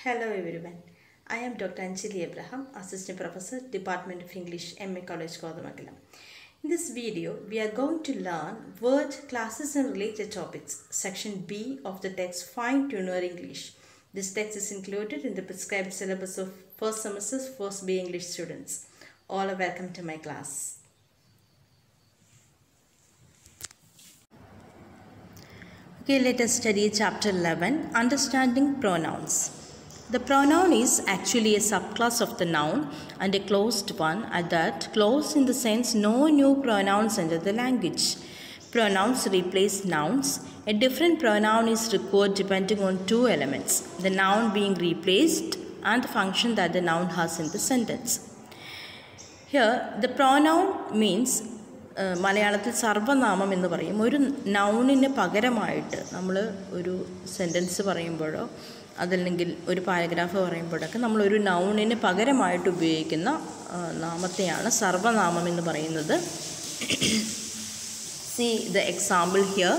Hello everyone. I am Dr. Anjali Abraham, Assistant Professor, Department of English, MA College, Kodamagallam. In this video, we are going to learn word classes and related topics, section B of the text Fine Tuner English. This text is included in the prescribed syllabus of first semester's first B English students. All are welcome to my class. Okay, let us study chapter 11, Understanding Pronouns. The pronoun is actually a subclass of the noun and a closed one at that. Closed in the sense no new pronouns enter the language. Pronouns replace nouns. A different pronoun is required depending on two elements, the noun being replaced and the function that the noun has in the sentence. Here, the pronoun means മലയാളത്തിൽ സർവ്വനാമം എന്ന് പറയും. ഒരു നൗണിന് പകരമായിട്ട് നമ്മൾ ഒരു sentence പറയുമ്പോഴോ അതല്ലെങ്കിൽ ഒരു paragraph പറയുമ്പോഴൊക്കെ നമ്മളൊരു നൗണിന് പകരമായിട്ട് ഉപയോഗിക്കുന്ന നാമത്തെയാണ് സർവ്വനാമം എന്ന് പറയുന്നത്. See the example here.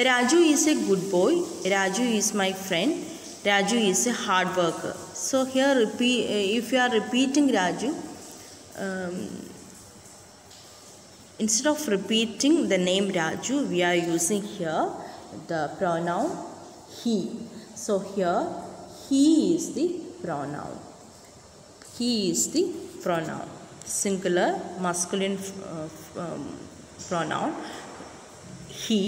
Raju is a good boy. Raju is my friend. Raju is a hard worker. So here if you are repeating Raju, instead of repeating the name Raju, we are using here the pronoun he. So here he is the pronoun. He is the pronoun. Singular masculine pronoun he.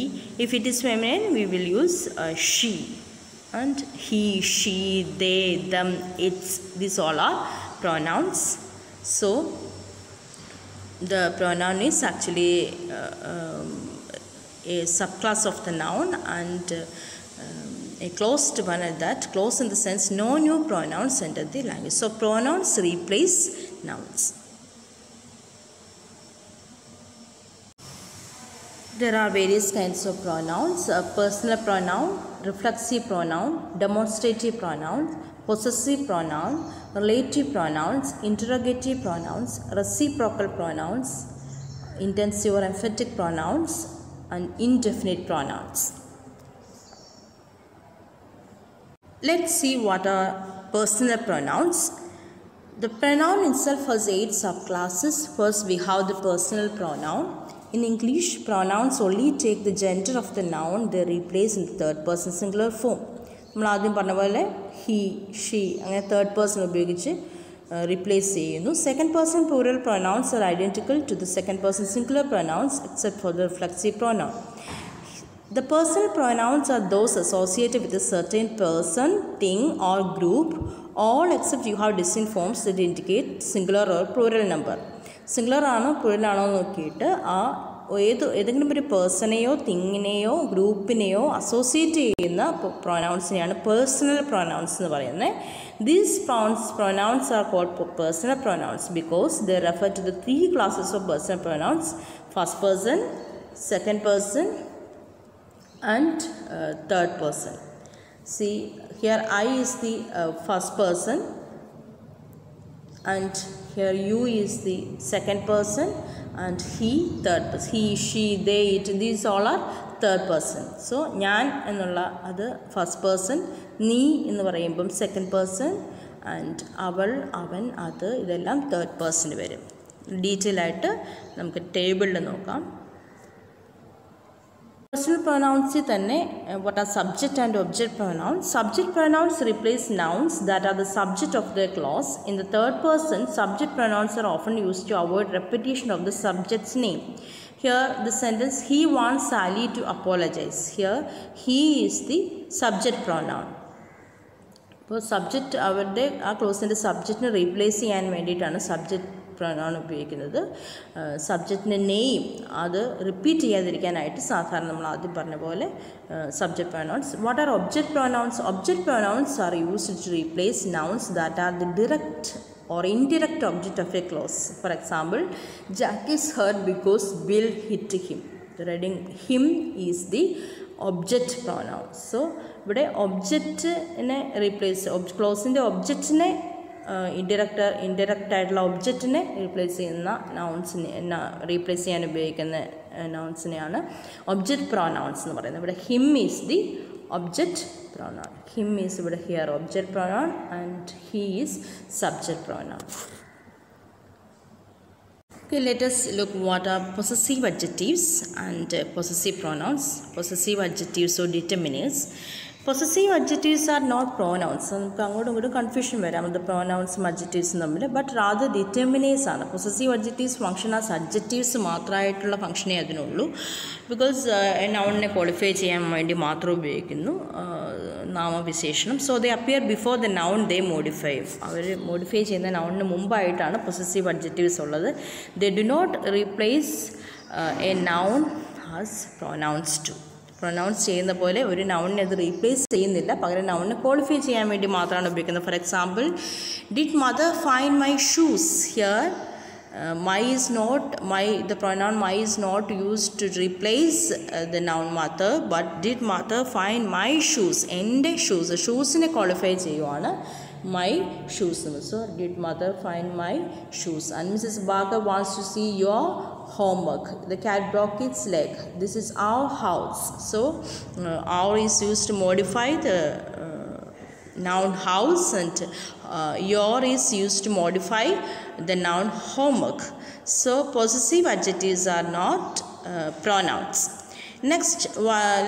If it is feminine, we will use she. And he, she, they, them, its. These all are pronouns. So the pronoun is actually a subclass of the noun and a closed one at that. Closed in the sense no new pronouns enter the language. So pronouns replace nouns. There are various kinds of pronouns: personal pronoun, reflexive pronoun, demonstrative pronoun, possessive pronoun, relative pronouns, interrogative pronouns, reciprocal pronouns, intensive or emphatic pronouns, and indefinite pronouns. Let's see what are personal pronouns. The pronoun itself has 8 subclasses. First, we have the personal pronoun. In English, pronouns only take the gender of the noun they replace in the third person singular form. നമ്മൾ ആദ്യം പറഞ്ഞ പോലെ he, she അങ്ങനെ third person ഉപയോഗിച്ച് replace ചെയ്യുന്നു. Second person plural pronouns are identical to the second person singular pronouns except for the reflexive pronoun. The personal pronouns are those associated with a certain person, thing or group, all except you have distinct forms that indicate singular or plural number. Singular ആണോ plural ആണോ നോക്കിയിട്ട് ആ ഏതെങ്കിലും ഒരു പേഴ്സണെയോ തിങ്ങിനെയോ ഗ്രൂപ്പിനെയോ associate ചെയ്യുന്ന പ്രൊനൗൺസിനെയാണ് personal pronouns എന്ന് പറയുന്നത്. These pronouns are called personal pronouns because they refer to the 3 classes of personal pronouns: first person, second person, and third person. See here I is the first person and here you is the second person and he third person. He, she, they, it, these all are third person. So ഞാൻ എന്നുള്ള അത് first person, നീ എന്ന് പറയുമ്പം second person, and അവൾ, അവൻ, അത് ഇതെല്ലാം തേർഡ് പേഴ്സൺ വരും. ഡീറ്റെയിൽ ആയിട്ട് നമുക്ക് ടേബിളിൽ നോക്കാം. Personal pronouns തന്നെ what are subject and object pronouns. Subject pronouns replace nouns that are the subject of their clause. In the third person, subject pronouns are often used to avoid repetition of the subject's name. Here the sentence he wants Sally to apologize. Here he is the subject pronoun. അപ്പോൾ subject അവരുടെ ആ ക്ലോസിൻ്റെ സബ്ജക്റ്റിനെ replace ചെയ്യാൻ വേണ്ടിയിട്ടാണ് subject pronoun ഉപയോഗിക്കുന്നത്. സബ്ജക്റ്റിൻ്റെ name അത് repeat ചെയ്യാതിരിക്കാനായിട്ട് സാധാരണ നമ്മൾ ആദ്യം പറഞ്ഞ പോലെ subject pronouns. What are object pronouns? Object pronouns are used to replace nouns that are the direct or indirect object of a clause. For example, Jack is hurt because Bill hit him. The reading him is the object pronoun. So ഇവിടെ ഒബ്ജക്റ്റിനെ replace ക്ലോസിൻ്റെ ഒബ്ജക്റ്റിനെ indirect ആയിട്ടുള്ള ഒബ്ജക്റ്റിനെ replace ചെയ്യുന്ന നൗൺസിനെ replace ചെയ്യാൻ ഉപയോഗിക്കുന്ന നൗൺസിനെയാണ് object pronounce എന്ന് പറയുന്നത്. ഇവിടെ him is the object pronoun. Him is here object pronoun and he is subject pronoun. Okay, let us look what are possessive adjectives and possessive pronouns. Possessive adjectives or determiners. Possessive adjectives are not pronouns. നമുക്ക് അങ്ങോട്ടും ഇങ്ങോട്ടും confusion വരാം the pronouns adjectives തമ്മിൽ, but rather determiners ആണ്. Possessive adjectives function as adjectives മാത്രമായിട്ടുള്ള ഫംഗ്ഷനേ അതിനുള്ളൂ. Because നൗണിനെ ക്വാളിഫൈ ചെയ്യാൻ വേണ്ടി മാത്രം ഉപയോഗിക്കുന്നു നാമവിശേഷണം. So they appear before the noun they modify. അവർ മോഡിഫൈ ചെയ്യുന്ന നൗണിന് മുമ്പായിട്ടാണ് പൊസസീവ് അഡ്ജക്റ്റീവ്സ് ഉള്ളത്. They do not replace a noun as pronouns to. Pronouns ചെയ്യുന്ന പോലെ ഒരു നൗണിനെ അത് റീപ്ലേസ് ചെയ്യുന്നില്ല, പകരം നൗണിനെ ക്വാളിഫൈ ചെയ്യാൻ വേണ്ടി മാത്രമാണ് ഉപയോഗിക്കുന്നത്. For example, did mother find my shoes? Here my is not, the pronoun my is not used to replace the noun mother, but did mother find my shoes? എൻ്റെ ഷൂസ്, ഷൂസിനെ ക്വാളിഫൈ ചെയ്യുവാണ് my shoes. So did mother find my shoes? And Mrs. Barker wants to see your homework. The cat broke its leg. This is our house. So our is used to modify the noun house, and your is used to modify the noun homework. So possessive adjectives are not pronouns. Next,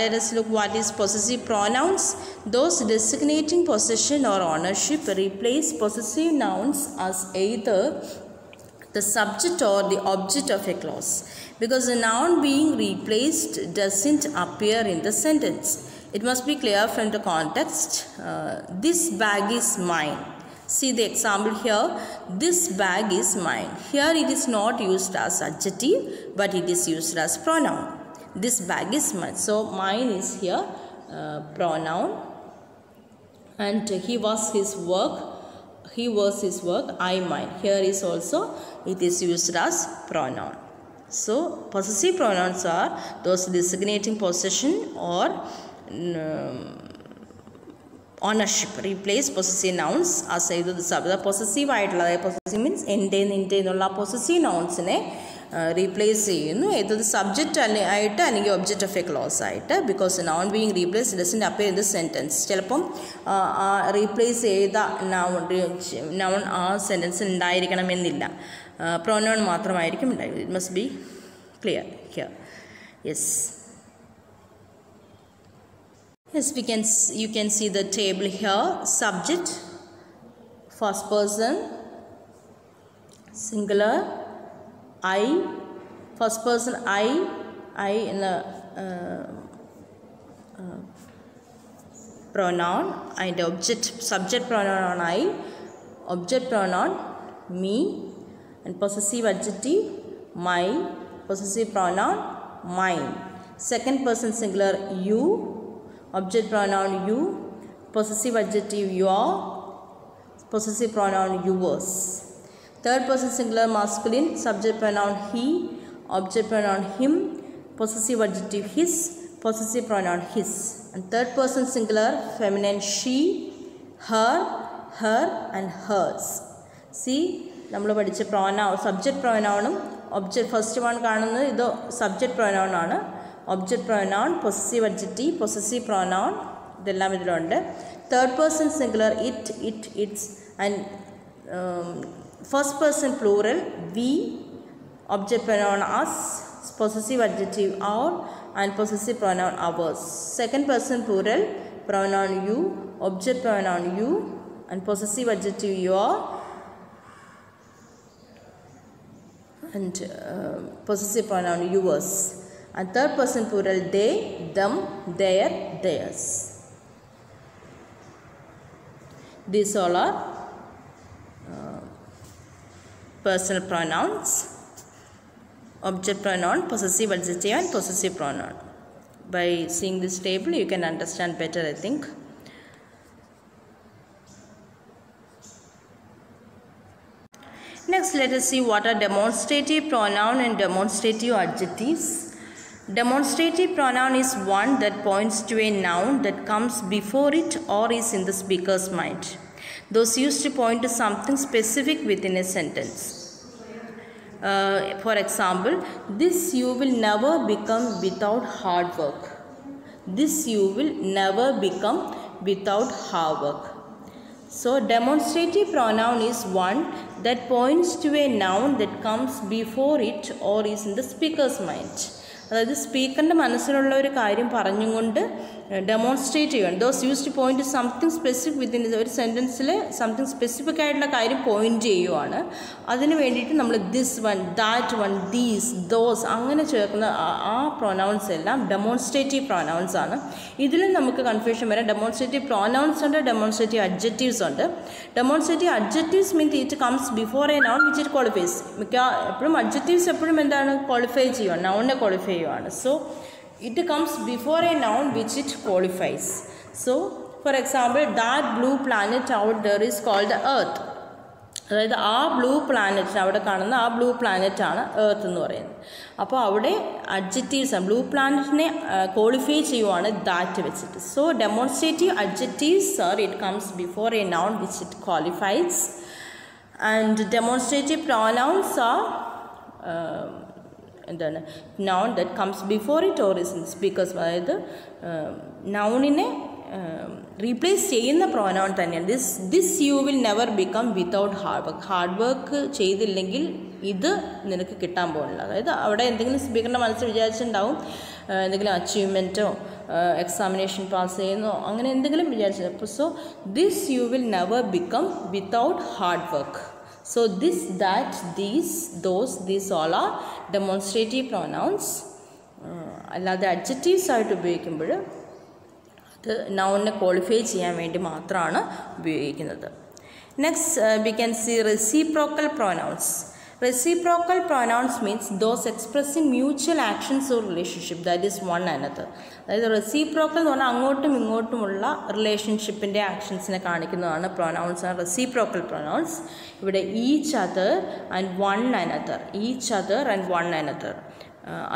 let us look what is possessive pronouns. Those designating possession or ownership replace possessive nouns as either the subject or the object of a clause, because the noun being replaced doesn't appear in the sentence. It must be clear from the context. This bag is mine. See the example here. This bag is mine. Here it is not used as adjective, but it is used as pronoun. This bag is mine. So mine is here pronoun. And he was his work. He was his work. I mine. Here is also it is used as pronoun. So possessive pronouns are those designating possession or ownership. Replace possessive nouns as either the subject. Possessive ആയിട്ടുള്ള, possessive means എൻ്റെ നിൻ്റെ എന്നുള്ള possessive nounsനെ replace ചെയ്യുന്നു ഏത് subject ആയിട്ട് അല്ലെങ്കിൽ object of A close ആയിട്ട്. Because noun being replace doesn't appear in the sentence. ചിലപ്പം റീപ്ലേസ് ചെയ്ത നൗൺ ആ സെൻറ്റൻസിൽ ഉണ്ടായിരിക്കണമെന്നില്ല, പ്രൊനൗൺ മാത്രമായിരിക്കും ഉണ്ടായിരിക്കും. It must be clear here. Yes. Yes, you can see the table here. Subject, first person, singular, I, first person I in the pronoun, and object, subject pronoun on I, object pronoun me, and possessive adjective my, possessive pronoun mine. Second person singular you, object pronoun you, possessive adjective your, possessive pronoun yours. Third person singular masculine, subject pronoun he, object pronoun him, possessive adjective his, possessive pronoun his. And third person singular feminine she, her, her and hers. See, നമ്മൾ പഠിച്ച pronoun, subject pronoun object, first one കാണുന്നത് ഇത് subject pronoun ആണ്. Object pronoun, possessive adjective, possessive pronoun ഇതെല്ലാം ഇതിലുണ്ട്. Third person singular it, its, and first person plural we, object pronoun us, possessive adjective our, and possessive pronoun ours. Second person plural pronoun you, object pronoun you, and possessive adjective your, and possessive pronoun yours. And third person plural they, them, their, theirs. These all are personal pronouns. Object pronoun, possessive adjective and possessive pronoun. By seeing this table you can understand better, I think. Next, let us see what are demonstrative pronoun and demonstrative adjectives. Demonstrative pronoun is one that points to a noun that comes before it or is in the speaker's mind. Those used to point to something specific within a sentence. For example, this you will never become without hard work. this you will never become without hard work. So demonstrative pronoun is one that points to a noun that comes before it or is in the speaker's mind. അതായത് സ്പീക്കറിൻ്റെ മനസ്സിലുള്ള ഒരു കാര്യം പറഞ്ഞുകൊണ്ട് demonstrate ചെയ്യുകയാണ്. Those use two point two something specific within ഒരു സെൻറ്റൻസിൽ something specific ആയിട്ടുള്ള കാര്യം point ചെയ്യുവാണ്. അതിന് വേണ്ടിയിട്ട് നമ്മൾ this one, that one, these, those അങ്ങനെ ചേർക്കുന്ന ആ പ്രൊനൗൺസ് എല്ലാം ഡെമോൺസ്ട്രേറ്റീവ് പ്രൊനൗൺസ് ആണ്. ഇതിലും നമുക്ക് കൺഫ്യൂഷൻ വരാം. ഡെമോൺസ്ട്രേറ്റീവ് പ്രൊനൗൺസ് ഉണ്ട്, ഡെമോൺസ്ട്രേറ്റീവ് അഡ്ജക്റ്റീവ്സ് ഉണ്ട്. Demonstrative adjectives means it comes before a noun which it qualifies. എപ്പോഴും അഡ്ജക്റ്റീവ്സ് എപ്പോഴും എന്താണ് ക്വാളിഫൈ ചെയ്യുക, നൗണിനെ ക്വാളിഫൈ ചെയ്യുവാണ്. So it comes before a noun which it qualifies. So for example, that blue planet out there is called the earth. അതായത് ആ blue planet അവിടെ കാണുന്ന ആ ബ്ലൂ പ്ലാനറ്റാണ് എർത്ത് എന്ന് പറയുന്നത്. അപ്പോൾ അവിടെ അഡ്ജക്റ്റീവ്സ് ബ്ലൂ പ്ലാനറ്റിനെ ക്വാളിഫൈ ചെയ്യുവാണ് ദാറ്റ് വെച്ചിട്ട്. So demonstrative adjectives are it comes before a noun which it qualifies. And demonstrative pronouns are എന്താണ് noun that comes before it or is in speakers. അതായത് നൗണിനെ റീപ്ലേസ് ചെയ്യുന്ന പ്രോനൗൺ തന്നെയാണ്. This you will never become without hard work. Hard work ചെയ്തില്ലെങ്കിൽ ഇത് നിനക്ക് കിട്ടാൻ പോകുന്നില്ല. അതായത് അവിടെ എന്തെങ്കിലും സ്പീക്കറിൻ്റെ മനസ്സിൽ വിചാരിച്ചിട്ടുണ്ടാവും എന്തെങ്കിലും അച്ചീവ്മെൻറ്റോ എക്സാമിനേഷൻ പാസ് ചെയ്യുന്നോ അങ്ങനെ എന്തെങ്കിലും വിചാരിച്ചത്. അപ്പോൾ so this you will never become without hard work. So this, that, these, those, these all are demonstrative pronouns. അല്ലാതെ അഡ്ജക്റ്റീവ്സ് ആയിട്ട് ഉപയോഗിക്കുമ്പോൾ അത് നൗണിനെ ക്വാളിഫൈ ചെയ്യാൻ വേണ്ടി മാത്രമാണ് ഉപയോഗിക്കുന്നത്. Next we can see reciprocal pronouns. Reciprocal pronouns means those expressing mutual actions or relationship, that is one another. അതായത് റെസിപ്രോക്കൽ എന്ന് പറഞ്ഞാൽ അങ്ങോട്ടും ഇങ്ങോട്ടുമുള്ള റിലേഷൻഷിപ്പിൻ്റെ ആക്ഷൻസിനെ കാണിക്കുന്നതാണ് പ്രൊനൗൺസ് ആണ് റെസിപ്രോക്കൽ പ്രൊനൗൺസ്. ഇവിടെ each other and one another, each other and one another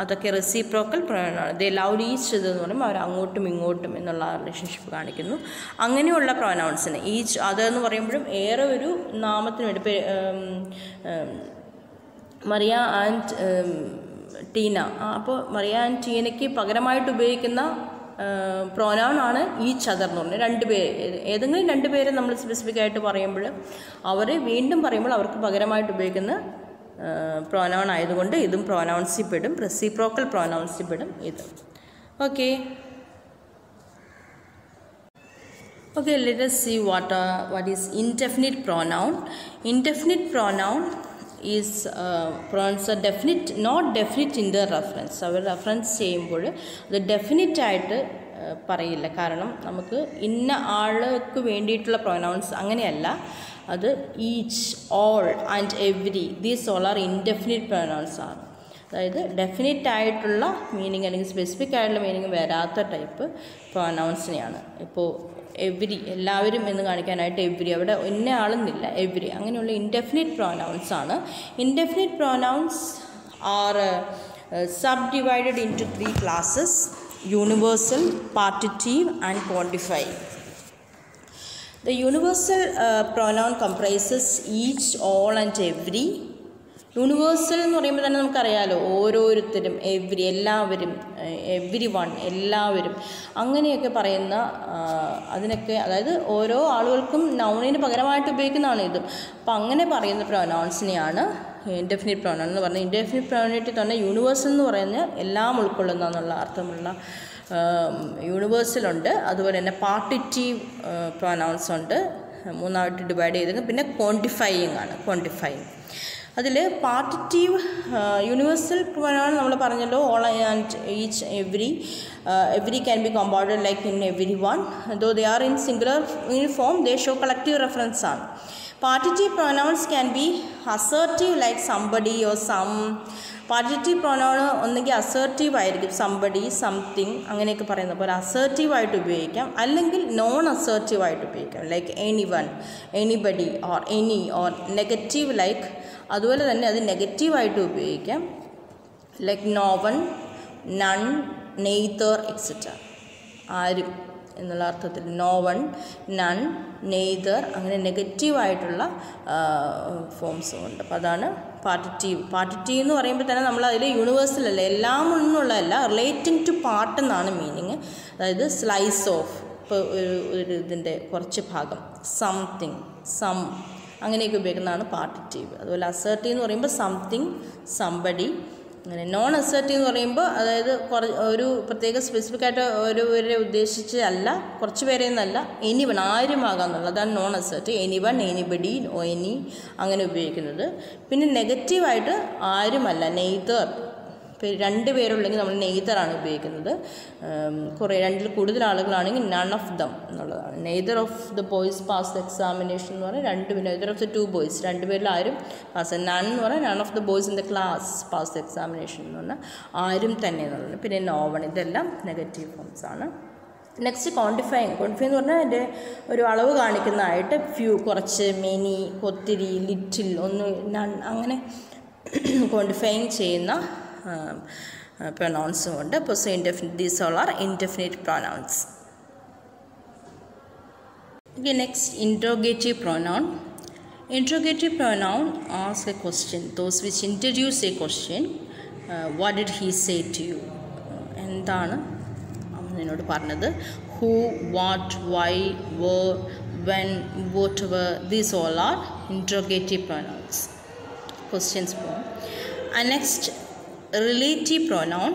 അതൊക്കെ റെസിപ്രോക്കൽ പ്രൊനൗണാണ്. ദേ ലവ് ഈച്ച് അതർ എന്ന് പറയുമ്പോൾ അവർ അങ്ങോട്ടും ഇങ്ങോട്ടും എന്നുള്ള റിലേഷൻഷിപ്പ് കാണിക്കുന്നു. അങ്ങനെയുള്ള പ്രൊനൗൺസിന് ഈച്ച് അതർ എന്ന് പറയുമ്പോഴും ഏറെ ഒരു നാമത്തിന് വേണ്ടി മറിയ ആൻഡ് ടീന, അപ്പോൾ മറിയ ആൻഡ് ടീനയ്ക്ക് പകരമായിട്ട് ഉപയോഗിക്കുന്ന പ്രോനൗൺ ആണ് ഈച്ച് അതർ എന്ന് പറഞ്ഞാൽ രണ്ട് പേര്, ഏതെങ്കിലും രണ്ട് പേരെ നമ്മൾ സ്പെസിഫിക് ആയിട്ട് പറയുമ്പോൾ അവരെ വീണ്ടും പറയുമ്പോൾ അവർക്ക് പകരമായിട്ട് ഉപയോഗിക്കുന്ന പ്രോനൗൺ ആയതുകൊണ്ട് ഇതും പ്രോനൗൺസിൽ പെടും, റെസിപ്രോക്കൽ പ്രോനൗൺസിൽ പെടും ഇത്. Okay, let us see what is indefinite pronoun. Indefinite pronoun is pronouns are definite, not definite in the reference. അവർ റെഫറൻസ് ചെയ്യുമ്പോൾ അത് ഡെഫിനിറ്റ് ആയിട്ട് പറയില്ല. കാരണം നമുക്ക് ഇന്ന ആൾക്ക് വേണ്ടിയിട്ടുള്ള പ്രൊനൗൺസ് അങ്ങനെയല്ല. അത് each, all and every, these all are indefinite pronouns ആണ്. അതായത് ഡെഫിനിറ്റ് ആയിട്ടുള്ള മീനിങ് അല്ലെങ്കിൽ സ്പെസിഫിക് ആയിട്ടുള്ള മീനിങ് വരാത്ത ടൈപ്പ് പ്രൊനൗൺസിനെയാണ്. ഇപ്പോൾ എവരി, എല്ലാവരും എന്ന് കാണിക്കാനായിട്ട് എവരി, അവിടെ ഇന്ന ആളെന്നില്ല, എവരി, അങ്ങനെയുള്ള ഇൻഡെഫിനിറ്റ് പ്രൊനൗൺസ് ആണ്. Indefinite pronouns are subdivided into 3 classes: universal, partitive and quantifying. The universal pronoun comprises each, all and every. Universal എന്ന് പറയുമ്പോൾ തന്നെ നമുക്കറിയാമല്ലോ, ഓരോരുത്തരും, എവരി, എല്ലാവരും, എവരി വൺ, എല്ലാവരും, അങ്ങനെയൊക്കെ പറയുന്ന അതിനൊക്കെ, അതായത് ഓരോ ആളുകൾക്കും നൗണിന് പകരമായിട്ട് ഉപയോഗിക്കുന്നതാണ് ഇത്. അപ്പോൾ അങ്ങനെ പറയുന്ന പ്രൊനൗൺസിനെയാണ് ഇൻഡെഫിനിറ്റ് പ്രൊനൗൺ എന്ന് പറഞ്ഞാൽ. ഇൻഡെഫിനിറ്റ് പ്രൊനൗണിറ്റി തന്നെ യൂണിവേഴ്സൽ എന്ന് പറഞ്ഞാൽ എല്ലാം ഉൾക്കൊള്ളുന്ന എന്നുള്ള അർത്ഥമുള്ള യൂണിവേഴ്സലുണ്ട്. അതുപോലെ തന്നെ പാർട്ടിറ്റീവ് പ്രൊനൗൺസ് ഉണ്ട്, മൂന്നായിട്ട് ഡിവൈഡ് ചെയ്തത്. പിന്നെ ക്വാണ്ടിഫൈയിങ് ആണ്, ക്വാണ്ടിഫൈയിങ്. അതിൽ പാർട്ടിറ്റീവ് യൂണിവേഴ്സൽ പ്രൊനൗൺ നമ്മൾ പറഞ്ഞല്ലോ, all and each, every. Every can be compounded like in every one. Though they are in singular form, they show collective reference ആണ്. Partitive pronouns can be assertive like somebody or some. Partitive pronoun ഒന്നെങ്കിൽ assertive ആയിരിക്കും, somebody, something അങ്ങനെയൊക്കെ പറയുന്ന പോലെ അസേർട്ടീവായിട്ട് ഉപയോഗിക്കാം, അല്ലെങ്കിൽ non അസേർട്ടീവായിട്ട് ഉപയോഗിക്കാം, like any one, anybody or any, or negative like. അതുപോലെ തന്നെ അത് നെഗറ്റീവായിട്ട് ഉപയോഗിക്കാം, like no one, none, neither etcetera, ആരും എന്നുള്ള അർത്ഥത്തിൽ നോ വൺ, നൺ, നെയ്തർ, അങ്ങനെ നെഗറ്റീവായിട്ടുള്ള ഫോംസും ഉണ്ട്. അപ്പോൾ അതാണ് പാർട്ടിറ്റീവ്. പാർട്ടിറ്റീവ് എന്ന് പറയുമ്പോൾ തന്നെ നമ്മൾ അതിൽ യൂണിവേഴ്സൽ അല്ല, എല്ലാം ഒന്നുള്ളതല്ല, റിലേറ്റിംഗ് ടു പാർട്ട് എന്നാണ് മീനിങ്. അതായത് സ്ലൈസ് ഓഫ്, ഇപ്പോൾ ഒരു ഇതിൻ്റെ കുറച്ച് ഭാഗം, സംതിങ്, സം, അങ്ങനെയൊക്കെ ഉപയോഗിക്കുന്നതാണ് പാർട്ടിറ്റീവ്. അതുപോലെ അസേർട്ടീവ് എന്ന് പറയുമ്പോൾ സംതിങ്, സംബഡി. അങ്ങനെ നോൺ അസേർട്ടീവ് എന്ന് പറയുമ്പോൾ അതായത് ഒരു പ്രത്യേക സ്പെസിഫിക് ആയിട്ട് ഒരുവരെ ഉദ്ദേശിച്ച് അല്ല, കുറച്ച് പേരെ എന്നല്ല, എനിവൺ, ആരുമാകാമെന്നുള്ളത്, അതാണ് non assertive. Anyone, anybody, any അങ്ങനെ ഉപയോഗിക്കുന്നത്. പിന്നെ നെഗറ്റീവായിട്ട് ആരുമല്ല, നെയ്തർ. ഇപ്പോൾ 2 പേരുണ്ടെങ്കിൽ നമ്മൾ നെയ്തറാണ് ഉപയോഗിക്കുന്നത്. രണ്ടിൽ കൂടുതൽ ആളുകളാണെങ്കിൽ നൺ ഓഫ് ദം എന്നുള്ളതാണ്. Neither of the boys pass the examination എന്ന് പറഞ്ഞാൽ നെയ്തർ ഓഫ് ദ 2 ബോയ്സ്, 2 പേരിൽ ആരും പാസ്. നൺ എന്ന് പറഞ്ഞാൽ none of the boys in the class pass the examination എന്ന് പറഞ്ഞാൽ ആരും തന്നെ എന്നുള്ളത്. പിന്നെ നോ വൺ, ഇതെല്ലാം നെഗറ്റീവ് ഫോംസ് ആണ്. Next quantifying. ക്വാണ്ടിഫൈ എന്ന് പറഞ്ഞാൽ അതിൻ്റെ ഒരു അളവ് കാണിക്കുന്നതായിട്ട് ഫ്യൂ, കുറച്ച്, മെനി, ഒത്തിരി, ലിറ്റിൽ, ഒന്ന്, നൺ, അങ്ങനെ ക്വാണ്ടിഫൈങ് ചെയ്യുന്ന pronouns ഉണ്ട്. അപ്പോൾ these all are indefinite pronouns. Okay, next, interrogative pronoun. Interrogative pronoun asks a question, those which introduce a question. What did he say to you? എന്താണ് അവൻ എന്നോട് പറഞ്ഞത്? Who, what, why, where, when, whatever, these all are interrogative pronouns. Questions form. And next, relative pronoun,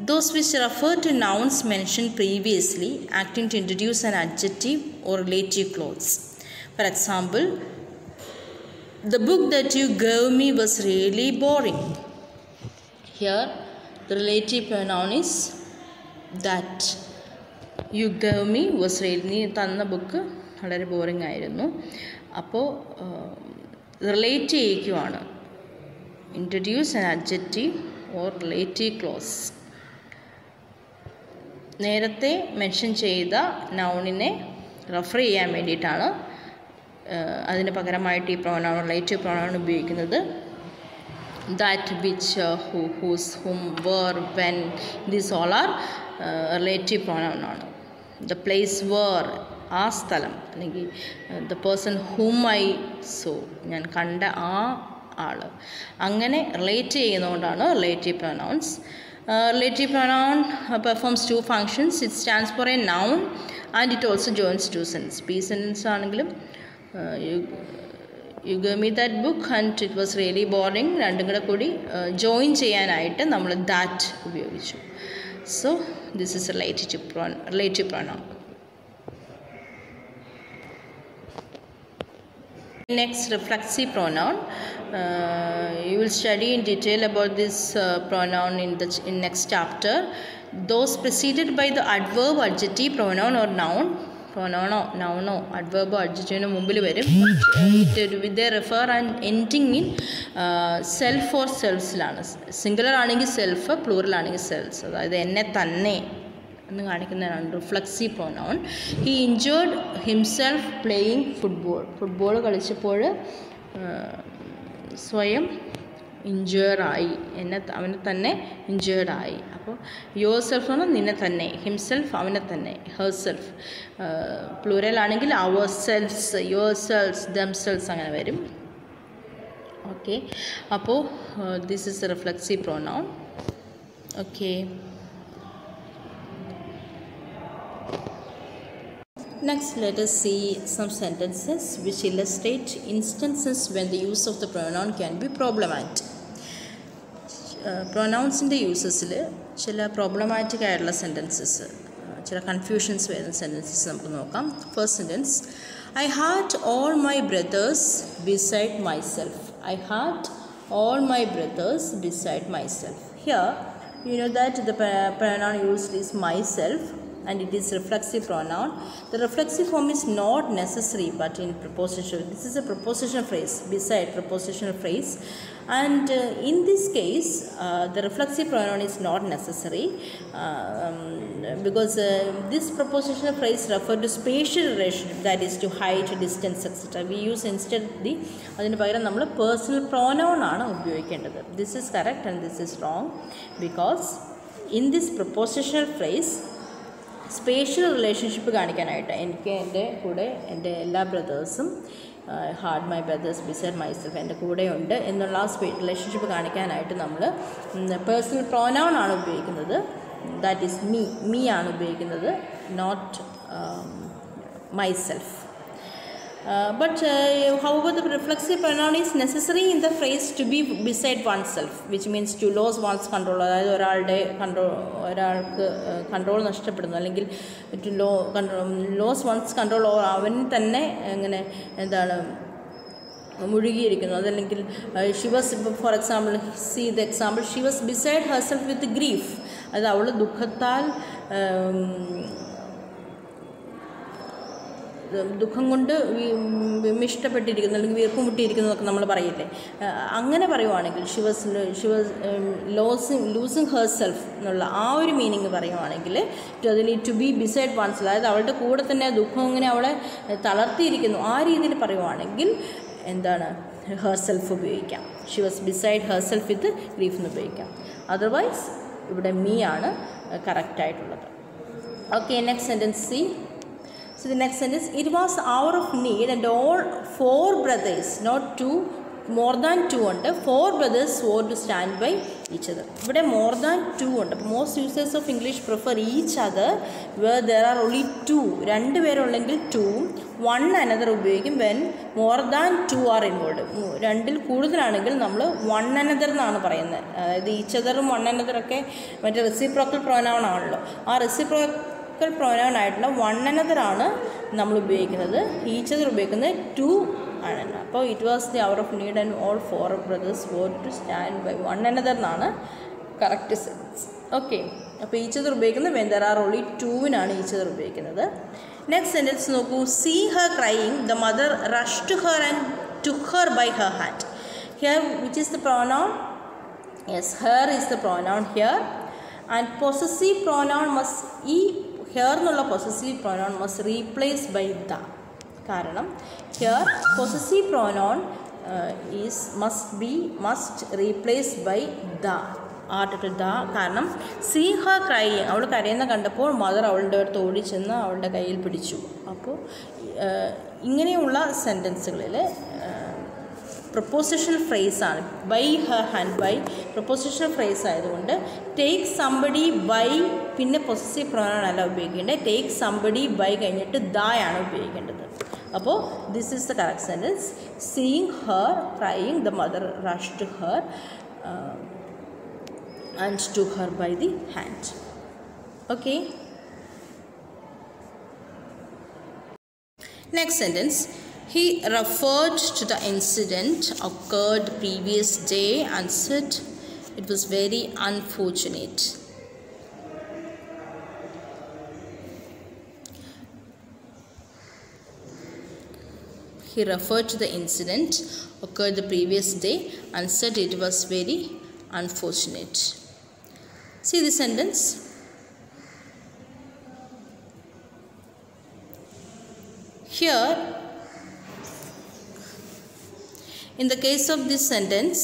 those which refer to nouns mentioned previously, acting to introduce an adjective or relative clause. For example, the book that you gave me was really boring. Here the relative pronoun is that. You gave me was really, നീ തന്ന book വളരെ boring ആയിരുന്നു. അപ്പോൾ relate ചെയ്യിക്കുവാണ്. Introduce an adjective or relative clause. നേരത്തെ mention ചെയ്ത നൗണിനെ refer ചെയ്യാൻ വേണ്ടിയിട്ടാണ് അതിന് പകരമായിട്ട് ഈ പ്രോനൗൺ, റിലേറ്റീവ് പ്രോനൗൺ ഉപയോഗിക്കുന്നത്. That, which, who, whose, whom, where, when, these all are relative pronoun ആണ്. ദ പ്ലേസ് വേർ, ആ സ്ഥലം, അല്ലെങ്കിൽ the person whom I saw, ഞാൻ കണ്ട ആ ആൾ, അങ്ങനെ റിലേറ്റ് ചെയ്യുന്നതുകൊണ്ടാണ് relative pronouns. Relative pronoun performs 2 functions. It stands for a noun and it also joints 2 sentences. ഈ സെൻറ്റൻസ് ആണെങ്കിലും U gave me that book and it was really boring, രണ്ടും കൂടെ കൂടി ജോയിൻ ചെയ്യാനായിട്ട് നമ്മൾ ദാറ്റ് ഉപയോഗിച്ചു. So this is relative pronoun. Next, reflexive pronoun. You will study in detail about this pronoun in next chapter. Those preceded by the adverb, adjective, pronoun or noun. Pronoun, noun, adverb, adjective മുമ്പിൽ വരും. They refer and ending in self or selfsലാണ്. Singular ആണെങ്കിൽ self, plural ആണെങ്കിൽ selves. അതായത് എന്നെ തന്നെ എന്ന് കാണിക്കുന്നതാണ് reflexive pronoun. He injured himself playing football. Football കളിച്ചപ്പോൾ സ്വയം ഇഞ്ചേർഡായി, അവനെ തന്നെ ഇഞ്ചേർഡായി. അപ്പോൾ യുവർ സെൽഫ് എന്ന് പറഞ്ഞാൽ നിന്നെ തന്നെ, ഹിംസെൽഫ് അവനെ തന്നെ, ഹെർ സെൽഫ്. പ്ലൂറൽ ആണെങ്കിൽ ourselves, yourselves, themselves അങ്ങനെ വരും. ഓക്കെ, അപ്പോൾ this is a reflexive pronoun. Okay, next let us see some sentences which illustrate instances when the use of the pronoun can be problematic. Pronounsന്റെ യൂസസിൽ ചില problematic ആയിട്ടുള്ള sentences, ചില confusions വരുന്ന sentences നമുക്ക് നോക്കാം. First sentence, I had all my brothers beside myself. I had all my brothers beside myself. Here you know that the pronoun used is myself and it is reflexive pronoun. The reflexive form is not necessary but in preposition. This is a prepositional phrase, beside prepositional phrase, and in this case the reflexive pronoun is not necessary because this prepositional phrase refers to spatial relationship, that is to height, distance, etc. We use instead the adinu pagaram nammal personal pronoun aanu ubhayikkendathu. This is correct and this is wrong because in this prepositional phrase spatial relationship കാണിക്കാനായിട്ട് എനിക്ക് എൻ്റെ കൂടെ എൻ്റെ എല്ലാ ബ്രദേഴ്സും, had my brothers beside myself, എൻ്റെ കൂടെയുണ്ട് എന്നുള്ള ആ റിലേഷൻഷിപ്പ് കാണിക്കാനായിട്ട് നമ്മൾ പേഴ്സണൽ പ്രോനൗൺ ആണ് ഉപയോഗിക്കുന്നത്. ദാറ്റ് ഈസ് മീ ആണ് ഉപയോഗിക്കുന്നത്, not myself. But however, the reflexive pronoun is necessary in the phrase to be beside oneself, which means to lose one's control. അതായത് ഒരാൾക്ക് കൺട്രോൾ നഷ്ടപ്പെടുന്നു, അല്ലെങ്കിൽ to lose one's control, അവൻ തന്നെ എങ്ങനെ എന്താണ് മുഴുകിയിരിക്കുന്നു. അതല്ലെങ്കിൽ she was, for example, C the example, Xi was beside herself with grief. അത് അവൾ ദുഃഖം കൊണ്ട് വിമിഷ്ടപ്പെട്ടിരിക്കുന്നു, അല്ലെങ്കിൽ വീർപ്പ് മുട്ടിയിരിക്കുന്നു എന്നൊക്കെ നമ്മൾ പറയില്ലേ. അങ്ങനെ പറയുവാണെങ്കിൽ ഷി വാസ് ലൂസിങ് ഹെർസെൽഫ് എന്നുള്ള ആ ഒരു മീനിങ് പറയുവാണെങ്കിൽ അതിൽ ടു ബി ബിസൈഡ് വൺസ്, അതായത് അവളുടെ കൂടെ തന്നെ ദുഃഖം ഇങ്ങനെ അവളെ തളർത്തിയിരിക്കുന്നു, ആ രീതിയിൽ പറയുവാണെങ്കിൽ എന്താണ് ഹെർസെൽഫ് ഉപയോഗിക്കാം. She was beside herself with grief എന്ന് ഉപയോഗിക്കാം. അതർവൈസ് ഇവിടെ മീ ആണ് കറക്റ്റായിട്ടുള്ളത്. Okay, next sentence C. So the next sentence, it was hour of need and all 4 brothers, not 2, more than 2 ഉണ്ട്. 4 brothers swore to stand by each other. ഇവിടെ more than 2 ഉണ്ട്. Most users of English prefer each other where there are only 2. 2 പേരുണ്ടെങ്കിൽ 2, one another ഉപയോഗിക്കും when more than 2 are involved. 2ൽ കൂടുതലാണെങ്കിൽ നമ്മൾ one another എന്നാണ് പറയുന്നത്. അതായത് each otherും one another ഒക്കെ മറ്റേ റെസിപ്രോക്കൽ പ്രൊനൗൺ ആണല്ലോ. ആ റെസിപ്രോക്കൽ പ്രൊനൗൺ ആയിട്ടുള്ള വൺ അനദർ ആണ് നമ്മൾ ഉപയോഗിക്കുന്നത്. ഈച്ച് അതർ ഉപയോഗിക്കുന്നത് 2 ആണ്. അപ്പോൾ it was the hour of need and all 4 brothers were to stand by one another എന്നാണ് കറക്റ്റ് സെൻസ്. ഓക്കെ, അപ്പോൾ ഈച്ച് അതർ ഉപയോഗിക്കുന്നത് വെൻ ദർ ആർ ഓൺലി 2-നാണ് ഈച്ച് അതർ ഉപയോഗിക്കുന്നത്. നെക്സ്റ്റ് സെൻറ്റൻസ് നോക്കൂ. See her crying, the mother rush to her and took her by her hand. Here which is the pronoun? Yes, her is the pronoun here. And possessive pronoun must, ഈ her എന്നുള്ള possessive pronoun must replace by the. കാരണം here possessive pronoun must replace by the, article the. കാരണം see her crying, അവൾ കരയുന്ന കണ്ടപ്പോൾ mother അവളുടെ അടുത്ത് ഓടിച്ചെന്ന് അവളുടെ കയ്യിൽ പിടിച്ചു. അപ്പോൾ ഇങ്ങനെയുള്ള സെൻറ്റൻസുകളിൽ പ്രൊപ്പോസിഷണൽ ഫ്രേസാണ്. By her hand, by prepositional phrase ആയതുകൊണ്ട് ടേക്ക് സംബഡി ബൈ പിന്നെ പൊസസീവ് പ്രൊനൗൺ അല്ല ഉപയോഗിക്കേണ്ടത്. ടേക്ക് സംബഡി ബൈ കഴിഞ്ഞിട്ട് ദായാണ് ഉപയോഗിക്കേണ്ടത്. അപ്പോൾ this is the correct sentence. Seeing her crying, the mother rush to her and took her by the hand. Okay, next sentence. He referred to the incident occurred previous day and said it was very unfortunate. He referred to the incident occurred the previous day and said it was very unfortunate. See the sentence. Here, in the case of this sentence,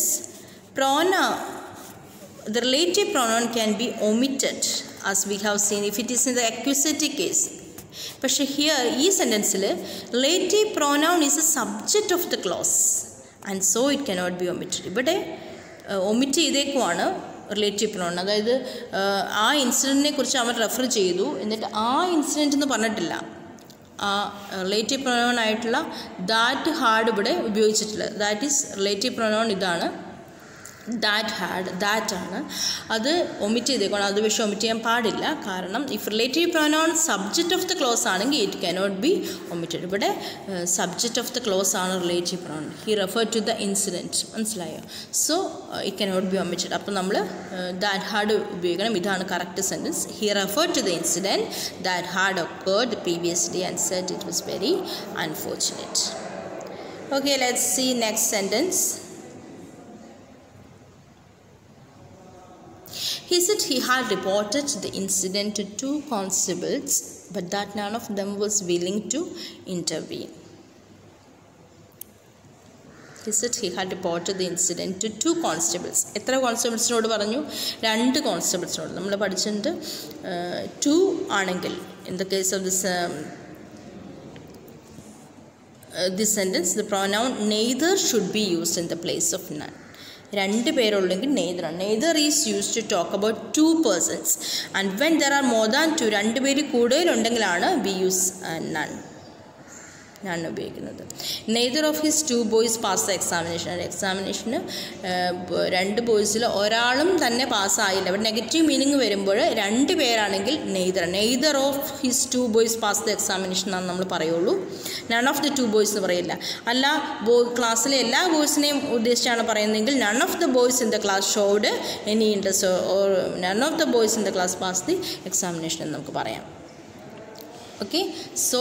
the relative pronoun can be omitted, as we have seen if it is in the accusative case. But here, this sentence, relative pronoun is a subject of the clause, and so it cannot be omitted. But omit ചെയ്തേക്കുവാണ് relative pronoun. അതായത് ആ ഇൻസിഡൻറ്റിനെ കുറിച്ച് അവർ refer ചെയ്തു, എന്നിട്ട് ആ incident എന്ന് പറഞ്ഞിട്ടില്ല. ആ റിലേറ്റീവ് പ്രൊനൗൺ ആയിട്ടുള്ള ദാറ്റ് ഹാഡ് ഇവിടെ ഉപയോഗിച്ചിട്ടില്ല. ദാറ്റ് ഈസ് റിലേറ്റീവ് പ്രൊനൗൺ, ഇതാണ് ദാറ്റ് ഹാഡ്, ദാറ്റ് ആണ്. അത് ഒമിറ്റ് ചെയ്തേക്കണം. അത് പക്ഷേ ഒമിറ്റ് ചെയ്യാൻ പാടില്ല. കാരണം if relative pronoun subject of the clause ആണെങ്കിൽ ഇറ്റ് കനോട്ട് ബി ഒമിറ്റഡ്. ഇവിടെ സബ്ജക്റ്റ് ഓഫ് ദ ക്ലോസ് ആണ് relative pronoun. He refer to the incident, മനസ്സിലായോ? So it cannot be omitted. അപ്പോൾ നമ്മൾ ദാറ്റ് ഹാഡ് ഉപയോഗിക്കണം. ഇതാണ് correct sentence. He refer to the incident that had occurred the previous day and said it was very unfortunate. Okay, let's see next sentence. He said he had reported the incident to 2 constables, but that none of them was willing to intervene. He said he had reported the incident to 2 constables. എത്ര കോൺസ്റ്റബിൾസിനോട് പറഞ്ഞു? 2 കോൺസ്റ്റബിൾസിനോട്. നമ്മൾ പഠിച്ചിട്ടുണ്ട് 2 ആണെങ്കിൽ in the case of this sentence the pronoun neither should be used in the place of none. രണ്ട് പേരുള്ളെങ്കിൽ neither ആണ്. Neither is use to talk about 2 persons. And when there are more than 2, രണ്ട് പേര് കൂടുതലുണ്ടെങ്കിലാണ് we use none ഉപയോഗിക്കുന്നത്. Neither of his 2 boys pass the examination. എക്സാമിനേഷന് 2 boysൽ ഒരാളും തന്നെ പാസ്സായില്ല. ഇവിടെ നെഗറ്റീവ് മീനിങ് വരുമ്പോൾ 2 പേരാണെങ്കിൽ neither of his 2 boys pass the examination എന്നാണ് നമ്മൾ പറയുള്ളൂ. നൺ ഓഫ് ദ 2 boys എന്ന് പറയില്ല. അല്ല ക്ലാസ്സിലെ എല്ലാ ബോയ്സിനെയും ഉദ്ദേശിച്ചാണ് പറയുന്നതെങ്കിൽ none of the boys in the class showed any interest or none of the boys in the class pass the examination എന്ന് നമുക്ക് പറയാം. ഓക്കെ, സോ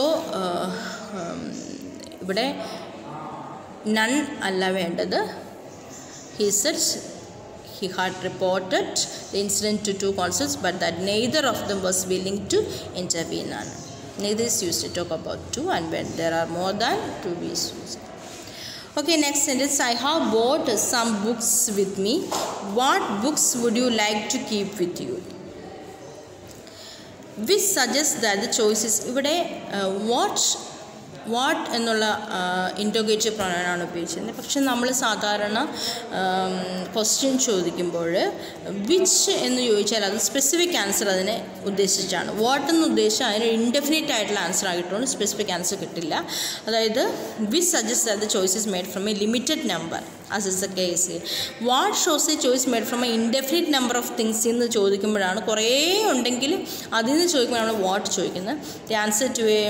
ഇവിടെ നൺ അല്ല വേണ്ടത്. He said he had reported the incident to 2 consuls but that neither of them was willing to intervene. Neither is used to talk about 2, and when there are more than 2 is used. Okay, next sentence. I have bought some books with me. What books would you like to keep with you? Which suggests that the choice is ഇവിടെ what എന്നുള്ള ഇൻറ്റോഗേറ്റീവ് pronoun ഉപയോഗിച്ചിരുന്നത്. പക്ഷെ നമ്മൾ സാധാരണ question ചോദിക്കുമ്പോൾ which എന്ന് ചോദിച്ചാൽ അത് സ്പെസിഫിക് ആൻസർ അതിനെ ഉദ്ദേശിച്ചാണ്. വാട്ട് എന്ന് ഉദ്ദേശിച്ചാൽ അതിന് ഇൻഡെഫിനിറ്റ് ആയിട്ടുള്ള ആൻസർ ആയിട്ടുണ്ട്, സ്പെസിഫിക് ആൻസർ കിട്ടില്ല. അതായത് which suggest that the choice is made from A limited number as is the case here. What shows a choice made from an indefinite number of things എന്ന് ചോദിക്കുമ്പോഴാണ്, കുറേ ഉണ്ടെങ്കിൽ അതിൽ നിന്ന് ചോദിക്കുമ്പോഴാണ് വാട്ട് ചോദിക്കുന്നത്. The answer to a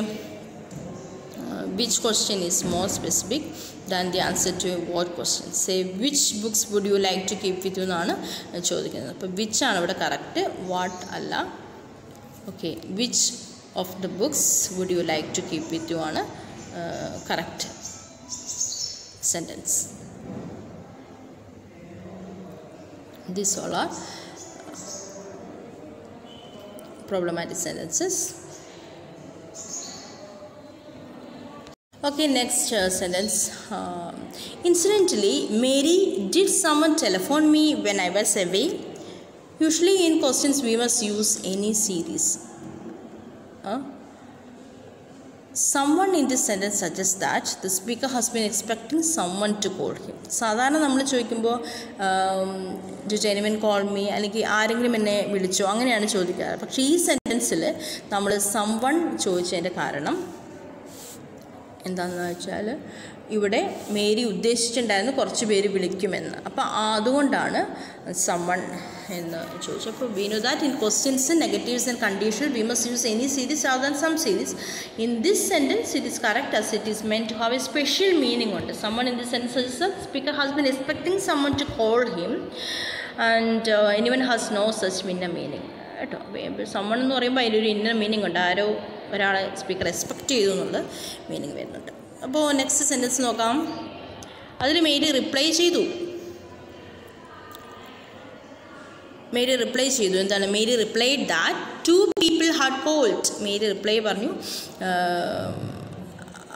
which question is more specific than the answer to a what question. Say which books would you like to keep with you എന്നാണ് ചോദിക്കുന്നത്. അപ്പോൾ which ആണ് ഇവിടെ കറക്റ്റ്, വാട്ട് അല്ല. Okay, which of the books would you like to keep with you ആണ് correct sentence. These all are problematic sentences. Okay, next sentence. Incidentally, Mary, did someone telephone me when I was away? Usually in questions we must use any series. Someone in this sentence suggests that the speaker has been expecting someone to call him. സാധാരണ നമ്മൾ ചോദിക്കുമ്പോൾ did anyone call me അല്ലെങ്കിൽ ആരെങ്കിലും എന്നെ വിളിച്ചോ അങ്ങനെയാണ് ചോദിക്കാറ്. പക്ഷേ ഈ സെൻറ്റൻസിൽ നമ്മൾ someone ചോദിച്ചതിൻ്റെ കാരണം എന്താണെന്ന് വെച്ചാൽ ഇവിടെ മേരി ഉദ്ദേശിച്ചിട്ടുണ്ടായിരുന്നു കുറച്ച് പേര് വിളിക്കുമെന്ന്. അപ്പോൾ അതുകൊണ്ടാണ് someone എന്ന് ചോദിച്ചു. അപ്പോൾ we know that in questions, negatives and conditional we must use any series rather than some series. In this sentence it is correct as it is meant to have a special meaning ഉണ്ട്. Someone in this sentence is the speaker has been expecting someone to call him and anyone has no such inner meaning. കേട്ടോ, someone എന്ന് പറയുമ്പോൾ അതിലൊരു inner meaning ഉണ്ട്. ആരോ ഒരാളെ speaker expect ചെയ്തു എന്നുള്ള meaning വരുന്നുണ്ട്. അപ്പോൾ നെക്സ്റ്റ് സെൻറ്റൻസ് നോക്കാം. അതിൽ മേരി റിപ്ലൈ ചെയ്തു. എന്താണ്? Mary replied that 2 people had called. Mary reply പറഞ്ഞു,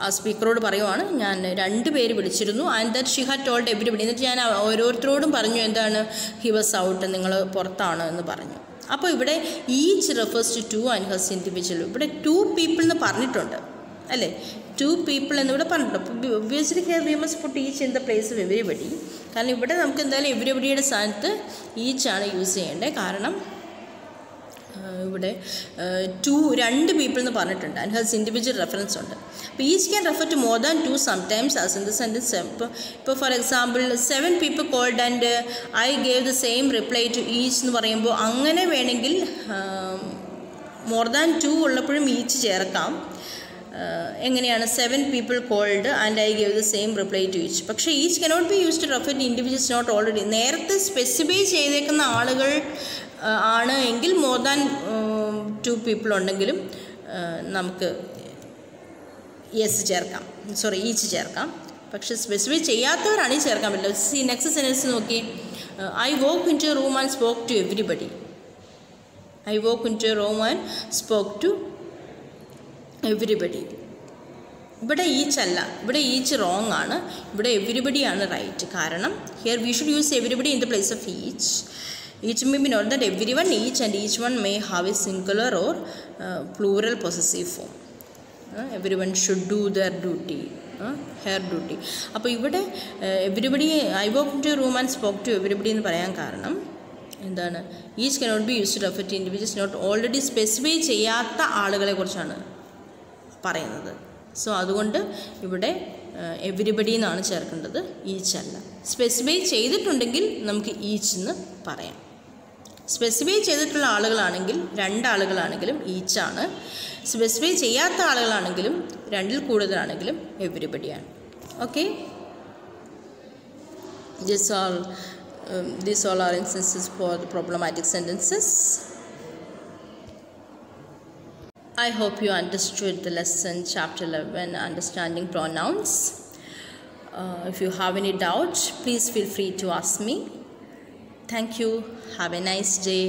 ആ സ്പീക്കറോട് പറയുവാണ്, ഞാൻ 2 പേര് വിളിച്ചിരുന്നു. And that she had told everybody. എന്നിട്ട് ഞാൻ ഓരോരുത്തരോടും പറഞ്ഞു എന്താണ്, ഹി വാസ് ഔട്ട്, നിങ്ങൾ പുറത്താണ് എന്ന് പറഞ്ഞു. അപ്പോൾ ഇവിടെ each refers to 2 and hers individual. ഇവിടെ 2 people എന്ന് പറഞ്ഞിട്ടുണ്ട് അല്ലേ, 2 people എന്നിവിടെ പറഞ്ഞിട്ടുണ്ട്. അപ്പോൾ obviously here we must put each in the place of everybody. കാരണം ഇവിടെ നമുക്ക് എന്തായാലും എവരിബഡിയുടെ സ്ഥാനത്ത് ഈച്ചാണ് യൂസ് ചെയ്യേണ്ടത്. കാരണം ഇവിടെ 2 people എന്ന് പറഞ്ഞിട്ടുണ്ട് ആൻഡ് ഹേഴ്സ് ഇൻഡിവിജ്വൽ റെഫറൻസ് ഉണ്ട്. അപ്പോൾ each can refer to more than 2 sometimes as in the sentence. ഇപ്പോൾ for example 7 people called and I gave the same reply to each എന്ന് പറയുമ്പോൾ അങ്ങനെ വേണമെങ്കിൽ മോർ ദാൻ 2 ഉള്ളപ്പോഴും ഈച്ച് ചേർക്കാം. എങ്ങനെയാണ് 7 people called and I gave the same reply to each. പക്ഷേ each cannot be use to refer to individuals not already. നേരത്തെ specify ചെയ്തേക്കുന്ന ആളുകൾ ആണ് എങ്കിൽ മോർ ദാൻ 2 people ഉണ്ടെങ്കിലും നമുക്ക് ഈച്ച് ചേർക്കാം. പക്ഷെ സ്പെസിഫൈ ചെയ്യാത്തവരാണ് ഈ ചേർക്കാൻ പറ്റില്ല. നെക്സ്റ്റ് സെൻറ്റൻസ് നോക്കി. I walk into room and spoke to everybody. ഇവിടെ ഈച്ച് അല്ല, ഇവിടെ ഈച്ച് റോങ് ആണ്. ഇവിടെ എവരിബഡിയാണ് റൈറ്റ്. കാരണം here we should use everybody in the place of each. Each may be noted that everyone, each and each one may have a singular or plural possessive form. Everyone should do their duty. Her duty. അപ്പോൾ ഇവിടെ everybody I walk to room and spoke to everybody എന്ന് പറയാൻ കാരണം എന്താണ്? Each cannot be used refer to individuals not already specify ചെയ്യാത്ത ആളുകളെ കുറിച്ചാണ് പറയുന്നത്. സോ അതുകൊണ്ട് ഇവിടെ എവരിബഡി എന്നാണ് ചേർക്കേണ്ടത്, ഈച്ച് അല്ല. സ്പെസിഫൈ ചെയ്തിട്ടുണ്ടെങ്കിൽ നമുക്ക് ഈച്ച് എന്ന് പറയാം. സ്പെസിഫൈ ചെയ്തിട്ടുള്ള ആളുകളാണെങ്കിൽ 2 ആളുകളാണെങ്കിലും ഈച്ചാണ്. സ്പെസിഫൈ ചെയ്യാത്ത ആളുകളാണെങ്കിലും 2ൽ കൂടുതലാണെങ്കിലും എവരിബഡിയാണ്. Okay, these all are instances for the problematic sentences. I hope you understood the lesson chapter 11, understanding pronouns. If you have any doubt, please feel free to ask me. Thank you. Have a nice day.